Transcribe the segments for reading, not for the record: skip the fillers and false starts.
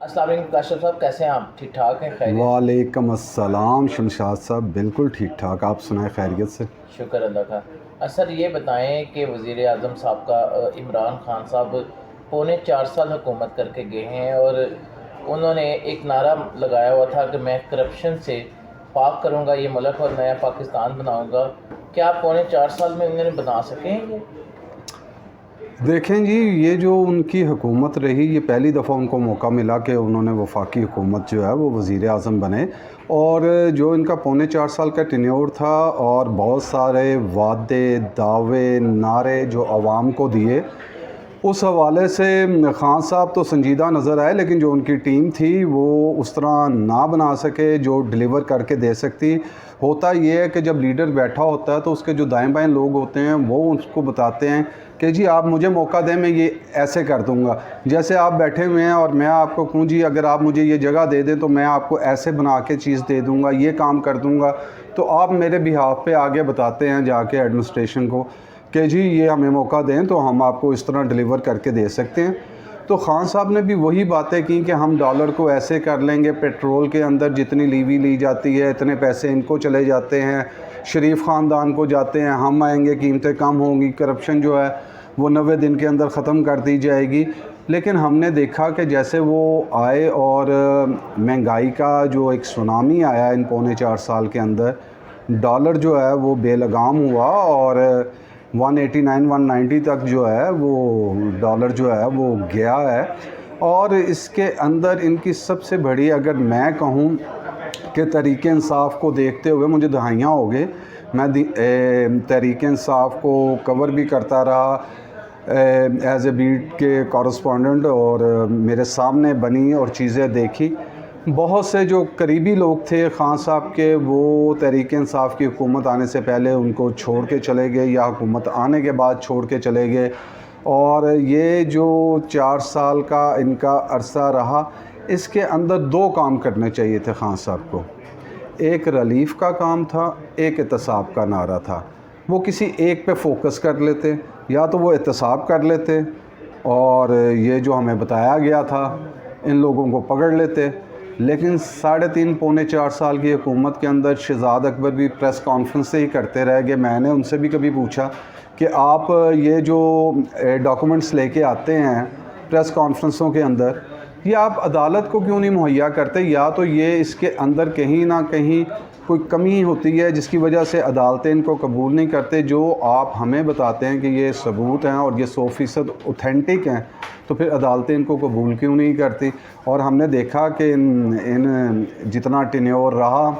अस्सलाम वालेकुम काशिफ साहब, कैसे हैं आप? ठीक ठाक हैं? खैरियत? वालेकुम अस्सलाम शमशाद साहब, बिल्कुल ठीक ठाक। आप सुनाएं खैरियत से। शुक्र अल्लाह का। सर ये बताएं कि वज़ीर आज़म साहब का इमरान खान साहब पौने 4 साल हुकूमत करके गए हैं और उन्होंने एक नारा लगाया हुआ था कि मैं करप्शन से पाक करूंगा ये मुल्क और नया पाकिस्तान बनाऊंगा। क्या आप पौने 4 साल में उन्होंने बना सके हैं ये? देखें जी, ये जो उनकी हुकूमत रही, ये पहली दफ़ा उनको मौका मिला कि उन्होंने वफाकी हुकूमत जो है वो वज़ीर आज़म बने। और जो इनका पौने 4 साल का टेन्योर था और बहुत सारे वादे दावे नारे जो आवाम को दिए, उस हवाले से ख़ान साहब तो संजीदा नज़र आए, लेकिन जो उनकी टीम थी वो उस तरह ना बना सके जो डिलीवर करके दे सकती। होता ये है कि जब लीडर बैठा होता है तो उसके जो दाएं बाएं लोग होते हैं वो उसको बताते हैं कि जी आप मुझे मौका दें, मैं ये ऐसे कर दूंगा। जैसे आप बैठे हुए हैं और मैं आपको कहूँ जी अगर आप मुझे ये जगह दे दें तो मैं आपको ऐसे बना के चीज़ दे दूंगा, ये काम कर दूंगा। तो आप मेरे बिहाफ पे आगे बताते हैं जाके एडमिनिस्ट्रेशन को कि जी ये हमें मौका दें तो हम आपको इस तरह डिलीवर करके दे सकते हैं। तो ख़ान साहब ने भी वही बातें की कि हम डॉलर को ऐसे कर लेंगे, पेट्रोल के अंदर जितनी लीवी ली जाती है इतने पैसे इनको चले जाते हैं, शरीफ ख़ानदान को जाते हैं, हम आएंगे कीमतें कम होंगी, करप्शन जो है वो 90 दिन के अंदर ख़त्म कर दी जाएगी। लेकिन हमने देखा कि जैसे वो आए और महंगाई का जो एक सुनामी आया इन पौने 4 साल के अंदर, डॉलर जो है वो बेलगाम हुआ और 189 190 तक जो है वो डॉलर जो है वो गया है। और इसके अंदर इनकी सबसे बड़ी, अगर मैं कहूँ कि तहरीक इंसाफ को देखते हुए मुझे दहाइयाँ हो गए, मैं तहरीक इंसाफ को कवर भी करता रहा एज ए बीट के कॉरस्पॉन्डेंट, और मेरे सामने बनी और चीज़ें देखी। बहुत से जो करीबी लोग थे ख़ान साहब के, वो तहरीक इंसाफ की हुकूमत आने से पहले उनको छोड़ के चले गए या हुकूमत आने के बाद छोड़ के चले गए। और ये जो 4 साल का इनका अरसा रहा, इसके अंदर 2 काम करने चाहिए थे ख़ान साहब को। एक रिलीफ का काम था, एक एहतसाब का नारा था। वो किसी एक पे फोकस कर लेते, या तो वो एहतसाब कर लेते और ये जो हमें बताया गया था इन लोगों को पकड़ लेते। लेकिन 3.5 पौने 4 साल की हुकूमत के अंदर शहजाद अकबर भी प्रेस कॉन्फ्रेंस से ही करते रह गए। मैंने उनसे भी कभी पूछा कि आप ये जो डॉक्यूमेंट्स लेके आते हैं प्रेस कॉन्फ्रेंसों के अंदर, ये आप अदालत को क्यों नहीं मुहैया करते? या तो ये इसके अंदर कहीं ना कहीं कोई कमी होती है जिसकी वजह से अदालतें इनको कबूल नहीं करते। जो आप हमें बताते हैं कि ये सबूत हैं और ये 100% ऑथेंटिक हैं, तो फिर अदालतें इनको कबूल क्यों नहीं करती? और हमने देखा कि इन जितना टेन्योर रहा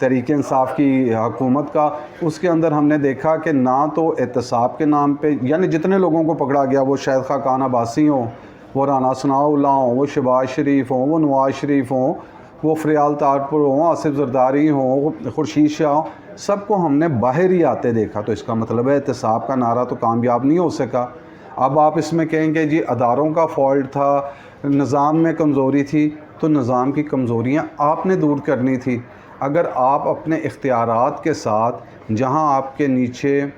तहरीक इंसाफ की हुकूमत का, उसके अंदर हमने देखा कि ना तो एहतसाब के नाम पे, यानी जितने लोगों को पकड़ा गया, वो शायद खाकान अब्बासी हों, वो राना सनाउल्लाह हों, वो शहबाज शरीफ हों, वो नवाज़ शरीफ हों, वो फ़रियाल तारपुर हों, आसिफ जरदारी हों, खुर्शीद शाह हों, सबको हमने बाहर ही आते देखा। तो इसका मतलब है एहतसाब का नारा तो कामयाब नहीं हो सका। अब आप इसमें कहेंगे जी अदारों का फ़ॉल्ट था, निज़ाम में कमज़ोरी थी, तो निज़ाम की कमज़ोरियाँ आपने दूर करनी थी। अगर आप अपने इख्तियारात के साथ, जहाँ आपके नीचे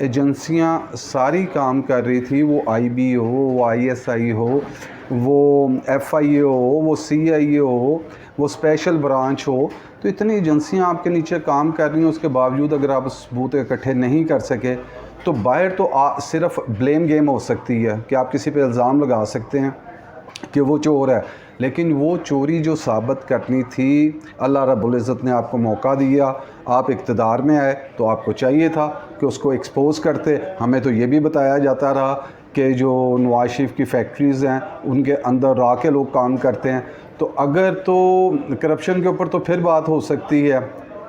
एजेंसियां सारी काम कर रही थी, वो आईबी हो, वो आईएसआई हो, वो एफआईए हो, वो सीआईए हो, वो स्पेशल ब्रांच हो, तो इतनी एजेंसियां आपके नीचे काम कर रही हैं, उसके बावजूद अगर आप सबूत इकट्ठे नहीं कर सके, तो बाहर तो सिर्फ ब्लेम गेम हो सकती है कि आप किसी पे इल्ज़ाम लगा सकते हैं कि वो चोर है। लेकिन वो चोरी जो साबित करनी थी, अल्लाह रब्बुल इज़्ज़त ने आपको मौका दिया, आप इक़्तिदार में आए, तो आपको चाहिए था कि उसको एक्सपोज़ करते। हमें तो ये भी बताया जाता रहा कि जो नवाज़ शरीफ की फैक्ट्रीज़ हैं उनके अंदर रह के लोग काम करते हैं। तो अगर तो करप्शन के ऊपर तो फिर बात हो सकती है,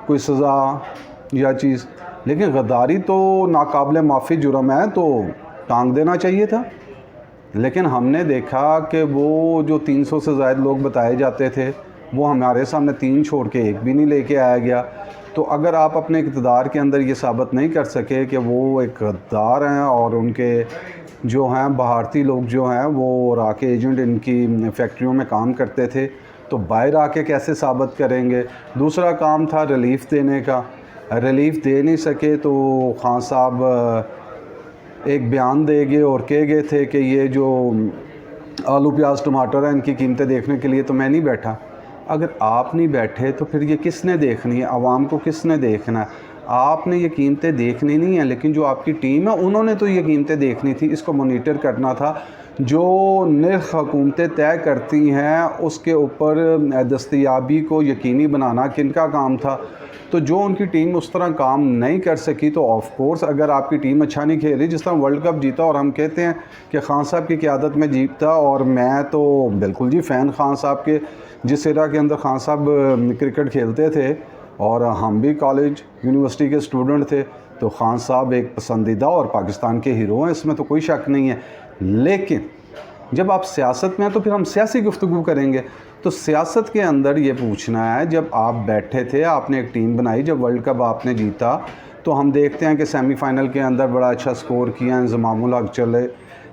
कोई सज़ा या चीज़, लेकिन गद्दारी तो नाकाबिले माफ़ी जुर्म है, तो टांग देना चाहिए था। लेकिन हमने देखा कि वो जो 300 से ज़ायद लोग बताए जाते थे, वो हमारे सामने 3 छोड़ के 1 भी नहीं लेके आया गया। तो अगर आप अपने इक़्तिदार के अंदर ये साबित नहीं कर सके कि वो एक गद्दार हैं और उनके जो हैं भारतीय लोग जो हैं वो राके एजेंट इनकी फैक्ट्रियों में काम करते थे, तो बाहर आके कैसे साबित करेंगे? दूसरा काम था रिलीफ़ देने का, रिलीफ़ दे नहीं सके तो ख़ान साहब एक बयान दे गए और कह गए थे कि ये जो आलू प्याज टमाटर है, इनकी कीमतें देखने के लिए तो मैं नहीं बैठा। अगर आप नहीं बैठे तो फिर ये किसने देखनी है, आवाम को किसने देखना है? आपने ये कीमतें देखनी नहीं है, लेकिन जो आपकी टीम है उन्होंने तो ये कीमतें देखनी थी, इसको मॉनिटर करना था। जो नर्ख हुकूमतें तय करती हैं उसके ऊपर दस्तयाबी को यकीनी बनाना किनका काम था। तो जो उनकी टीम उस तरह काम नहीं कर सकी, तो ऑफ कोर्स अगर आपकी टीम अच्छा नहीं खेल रही, जिस तरह वर्ल्ड कप जीता और हम कहते हैं कि खान साहब की क़यादत में जीता, और मैं तो बिल्कुल जी फ़ैन खान साहब के, जिस एरा के अंदर खान साहब क्रिकेट खेलते थे और हम भी कॉलेज यूनिवर्सिटी के स्टूडेंट थे, तो खान साहब एक पसंदीदा और पाकिस्तान के हीरो हैं, इसमें तो कोई शक नहीं है। लेकिन जब आप सियासत में हैं तो फिर हम सियासी गुफ्तगू करेंगे। तो सियासत के अंदर ये पूछना है, जब आप बैठे थे, आपने एक टीम बनाई, जब वर्ल्ड कप आपने जीता, तो हम देखते हैं कि सेमीफ़ाइनल के अंदर बड़ा अच्छा स्कोर किया, इंज़मामुल हक चले।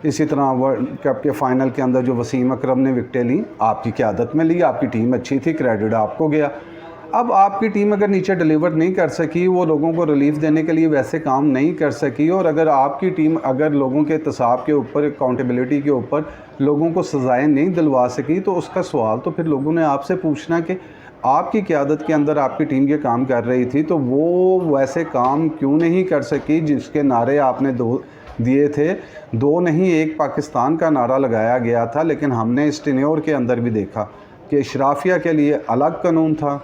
इसी तरह वर्ल्ड कप के फ़ाइनल के अंदर जो वसीम अकरम ने विकटें ली, आपकी क़यादत में ली, आपकी टीम अच्छी थी, क्रेडिट आपको गया। अब आपकी टीम अगर नीचे डिलीवर नहीं कर सकी, वो लोगों को रिलीफ देने के लिए वैसे काम नहीं कर सकी, और अगर आपकी टीम अगर लोगों के एहतसाब के ऊपर, अकाउंटेबिलिटी के ऊपर लोगों को सज़ाएँ नहीं दिलवा सकी, तो उसका सवाल तो फिर लोगों ने आपसे पूछना कि आपकी क़यादत के अंदर आपकी टीम ये काम कर रही थी, तो वो वैसे काम क्यों नहीं कर सकी जिसके नारे आपने दो दिए थे। दो नहीं, एक पाकिस्तान का नारा लगाया गया था, लेकिन हमने इस टेन्योर के अंदर भी देखा कि इशराफिया के लिए अलग कानून था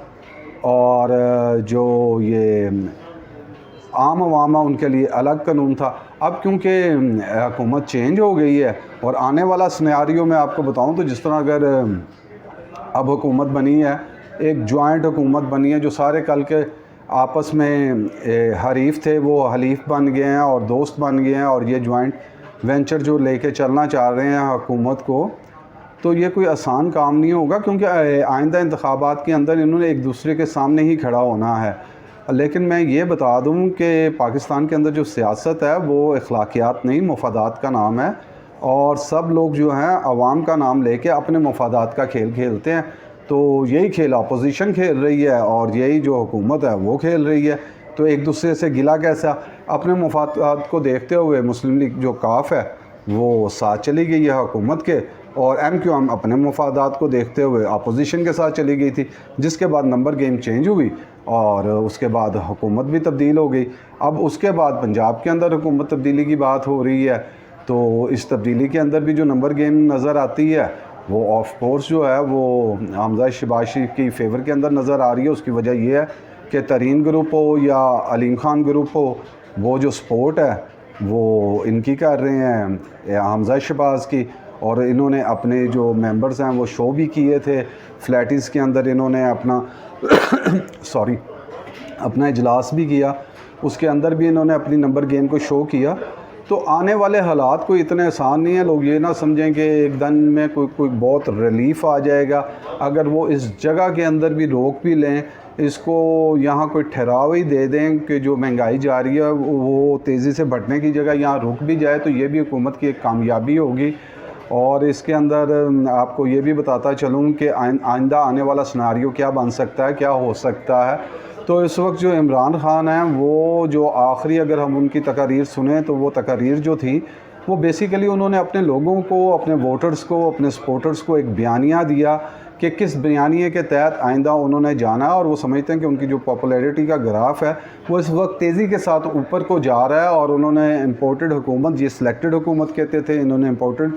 और जो ये आम अवाम है उनके लिए अलग कानून था। अब क्योंकि हुकूमत चेंज हो गई है और आने वाला सिनेरियो मैं आपको बताऊं, तो जिस तरह अगर अब हुकूमत बनी है, एक जॉइंट हुकूमत बनी है, जो सारे कल के आपस में हरीफ थे वो हलीफ बन गए हैं और दोस्त बन गए हैं, और ये जॉइंट वेंचर जो लेके चलना चाह रहे हैं हुकूमत को, तो ये कोई आसान काम नहीं होगा, क्योंकि आइंदा इंतखाबात के अंदर इन्होंने एक दूसरे के सामने ही खड़ा होना है। लेकिन मैं ये बता दूं कि पाकिस्तान के अंदर जो सियासत है वो अखलाकियात नहीं, मफादात का नाम है, और सब लोग जो हैं अवाम का नाम लेके अपने मफादात का खेल खेलते हैं। तो यही खेल अपोजिशन खेल रही है और यही जो हुकूमत है वो खेल रही है। तो एक दूसरे से गिला कैसा, अपने मफादात को देखते हुए मुस्लिम लीग जो काफ है वो साथ चली गई है हुकूमत के, और MQM अपने मफादात को देखते हुए अपोजिशन के साथ चली गई थी, जिसके बाद नंबर गेम चेंज हुई और उसके बाद हुकूमत भी तब्दील हो गई। अब उसके बाद पंजाब के अंदर हुकूमत तब्दीली की बात हो रही है, तो इस तब्दीली के अंदर भी जो नंबर गेम नज़र आती है वो ऑफ कोर्स जो है वो हमजा शहबाज शरीफ की फेवर के अंदर नज़र आ रही है। उसकी वजह यह है कि तरीन ग्रुप हो या अलीम खान ग्रुप हो, वो जो सपोर्ट है वो इनकी कर रहे हैं हमजा शहबाज की, और इन्होंने अपने जो मेंबर्स हैं वो शो भी किए थे फ्लैटिस के अंदर, इन्होंने अपना अपना इजलास भी किया, उसके अंदर भी इन्होंने अपनी नंबर गेम को शो किया। तो आने वाले हालात कोई इतने आसान नहीं है, लोग ये ना समझें कि एक दिन में कोई बहुत रिलीफ आ जाएगा। अगर वो इस जगह के अंदर भी रोक भी लें, इसको यहाँ कोई ठहराव ही दे दें कि जो महंगाई जा रही है वो तेज़ी से बढ़ने की जगह यहाँ रुक भी जाए, तो ये भी हुकूमत की एक कामयाबी होगी। और इसके अंदर आपको ये भी बताता चलूँ कि आइंदा आने वाला सिनेरियो क्या बन सकता है, क्या हो सकता है। तो इस वक्त जो इमरान ख़ान हैं वो जो आखिरी अगर हम उनकी तकारीर सुने, तो वो तकारीर जो थी वो बेसिकली उन्होंने अपने लोगों को, अपने वोटर्स को, अपने सपोर्टर्स को एक बयानिया दिया कि किस बयानिए के तहत आइंदा उन्होंने जाना, और वो समझते हैं कि उनकी जो पॉपुलैरिटी का ग्राफ है वो इस वक्त तेज़ी के साथ ऊपर को जा रहा है। और उन्होंने इम्पोर्टेड हुकूमत, ये सिलेक्टेड हुकूमत कहते थे, इन्होंने इम्पोर्टेड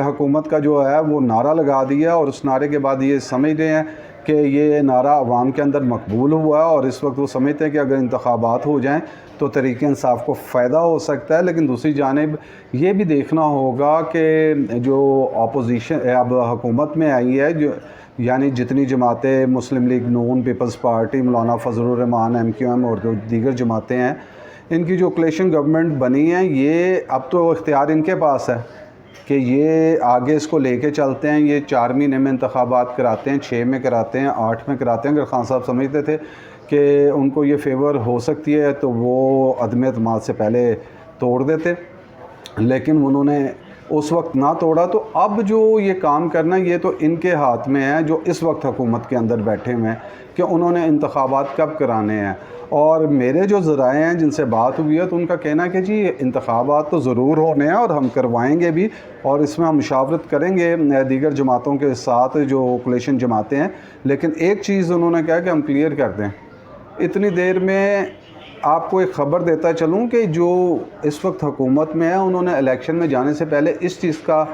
हुकूमत का जो है वो नारा लगा दिया, और उस नारे के बाद ये समझ रहे हैं कि ये नारा अवाम के अंदर मकबूल हुआ है, और इस वक्त वो समझते हैं कि अगर इंतखाबात हो जाएं तो तहरीक इंसाफ को फ़ायदा हो सकता है। लेकिन दूसरी जानिब ये भी देखना होगा कि जो अपोजिशन अब हुकूमत में आई है, जो यानी जितनी जमातें मुस्लिम लीग नून, पीपल्स पार्टी, मौलाना फजलुर रहमान, MQM और जो दीगर जमातें हैं, इनकी जो कोलिशन गवर्नमेंट बनी है, ये अब तो इख्तियार इनके पास है कि ये आगे इसको लेके चलते हैं। ये 4 महीने में इंतखाबात कराते हैं, 6 में कराते हैं, 8 में कराते हैं। अगर खान साहब समझते थे कि उनको ये फेवर हो सकती है तो वो अदम एतमाद से पहले तोड़ देते, लेकिन उन्होंने उस वक्त ना तोड़ा। तो अब जो ये काम करना ये तो इनके हाथ में है, जो इस वक्त हुकूमत के अंदर बैठे हुए हैं, कि उन्होंने इंतखाबात कब कराने हैं। और मेरे जो ज़राए हैं जिनसे बात हुई है तो उनका कहना है कि जी इंतखाबात तो ज़रूर होने हैं और हम करवाएंगे भी, और इसमें हम मुशावरत करेंगे दीगर जमातों के साथ जो कोलिशन जमातें हैं। लेकिन एक चीज़ उन्होंने कहा कि हम क्लियर कर दें। इतनी देर में आपको एक ख़बर देता चलूँ कि जो इस वक्त हुकूमत में है उन्होंने इलेक्शन में जाने से पहले इस चीज़ का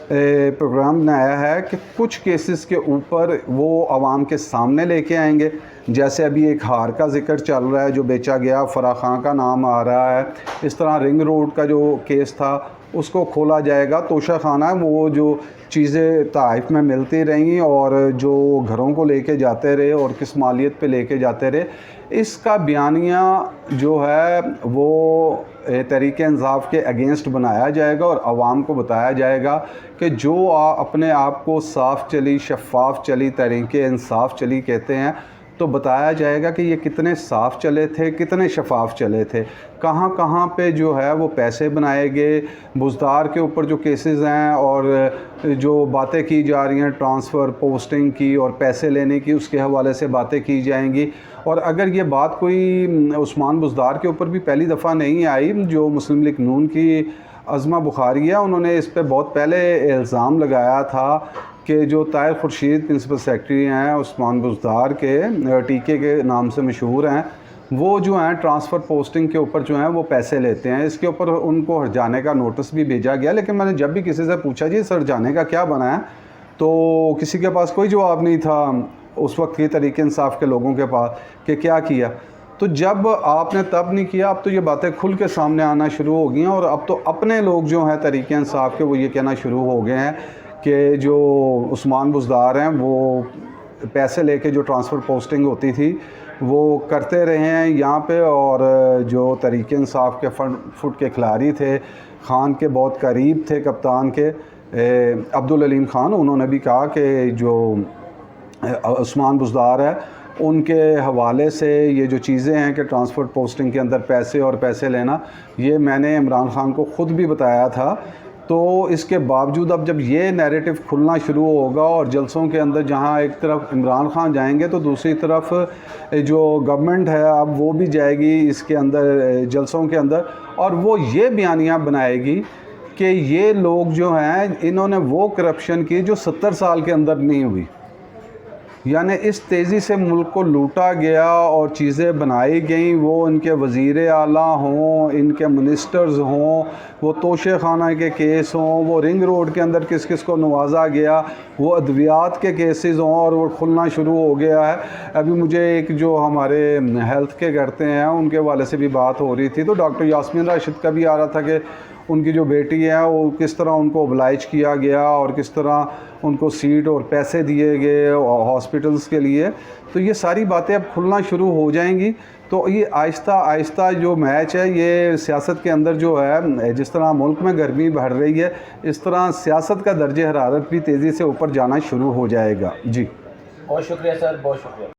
प्रोग्राम बनाया है कि कुछ केसेस के ऊपर वो आवाम के सामने लेके आएंगे। जैसे अभी एक हार का ज़िक्र चल रहा है जो बेचा गया, फराह खां का नाम आ रहा है। इस तरह रिंग रोड का जो केस था उसको खोला जाएगा। तोशा खाना वो जो चीज़ें ताइफ में मिलती रहीं और जो घरों को लेके जाते रहे और किस मालियत पे लेके जाते रहे, इसका बयानिया जो है वो तहरीक इंसाफ के अगेंस्ट बनाया जाएगा और आवाम को बताया जाएगा कि जो अपने आप को साफ़ चली, शफ़ाफ़ चली, तहरीक इंसाफ चली कहते हैं, तो बताया जाएगा कि ये कितने साफ़ चले थे, कितने शफ़ाफ़ चले थे, कहाँ कहाँ पे जो है वो पैसे बनाए गए। बुज़दार के ऊपर जो केसेस हैं और जो बातें की जा रही हैं ट्रांसफ़र, पोस्टिंग की और पैसे लेने की, उसके हवाले से बातें की जाएंगी। और अगर ये बात कोई उस्मान बुज़दार के ऊपर भी पहली दफ़ा नहीं आई, जो मुस्लिम लीग नून की अज़मा बुखारी है, उन्होंने इस पे बहुत पहले इल्ज़ाम लगाया था कि जो ताहिर खुर्शीद प्रिंसिपल सेक्रेटरी हैं उस्मान बुज़दार के, टीके के नाम से मशहूर हैं, वो जो हैं ट्रांसफ़र पोस्टिंग के ऊपर जो हैं वो पैसे लेते हैं। इसके ऊपर उनको हट जाने का नोटिस भी भेजा गया। लेकिन मैंने जब भी किसी से पूछा जी सर जाने का क्या बना है, तो किसी के पास कोई जवाब नहीं था उस वक्त के तरीके इंसाफ के लोगों के पास कि क्या किया। तो जब आपने तब नहीं किया, अब तो ये बातें खुल के सामने आना शुरू हो गई हैं और अब तो अपने लोग जो हैं तरीके इंसाफ के वो ये कहना शुरू हो गए हैं कि जो उस्मान बुज़दार हैं वो पैसे लेके जो ट्रांसफ़र पोस्टिंग होती थी वो करते रहे हैं यहाँ पे। और जो तरीके इंसाफ के फुट के खिलाड़ी थे, खान के बहुत करीब थे, कप्तान के अब्दुल अलीम खान, उन्होंने भी कहा कि जो उस्मान बुज़दार है उनके हवाले से ये जो चीज़ें हैं कि ट्रांसफ़र पोस्टिंग के अंदर पैसे और पैसे लेना, ये मैंने इमरान खान को ख़ुद भी बताया था। तो इसके बावजूद अब जब ये नैरेटिव खुलना शुरू होगा और जलसों के अंदर जहाँ एक तरफ इमरान खान जाएंगे तो दूसरी तरफ जो गवर्नमेंट है अब वो भी जाएगी इसके अंदर जलसों के अंदर, और वो ये बयानियाँ बनाएगी कि ये लोग जो हैं इन्होंने वो करप्शन की जो 70 साल के अंदर नहीं हुई। यानी इस तेज़ी से मुल्क को लूटा गया और चीज़ें बनाई गई, वो इनके वज़ीर आला हों, इनके मिनिस्टर्स हों, वो तोशे खाना के केस हों, वो रिंग रोड के अंदर किस किस को नवाजा गया, वो अद्वियात के केसेस हों और वो खुलना शुरू हो गया है। अभी मुझे एक जो हमारे हेल्थ के करते हैं उनके वाले से भी बात हो रही थी, तो डॉक्टर यास्मीन राशिद का भी आ रहा था कि उनकी जो बेटी है वो किस तरह उनको ओबलाइज किया गया और किस तरह उनको सीट और पैसे दिए गए हॉस्पिटल्स के लिए। तो ये सारी बातें अब खुलना शुरू हो जाएंगी। तो ये आहिस्ता आहिस्ता जो मैच है ये सियासत के अंदर जो है, जिस तरह मुल्क में गर्मी बढ़ रही है इस तरह सियासत का दर्जे हरारत भी तेज़ी से ऊपर जाना शुरू हो जाएगा। जी बहुत शुक्रिया सर, बहुत शुक्रिया।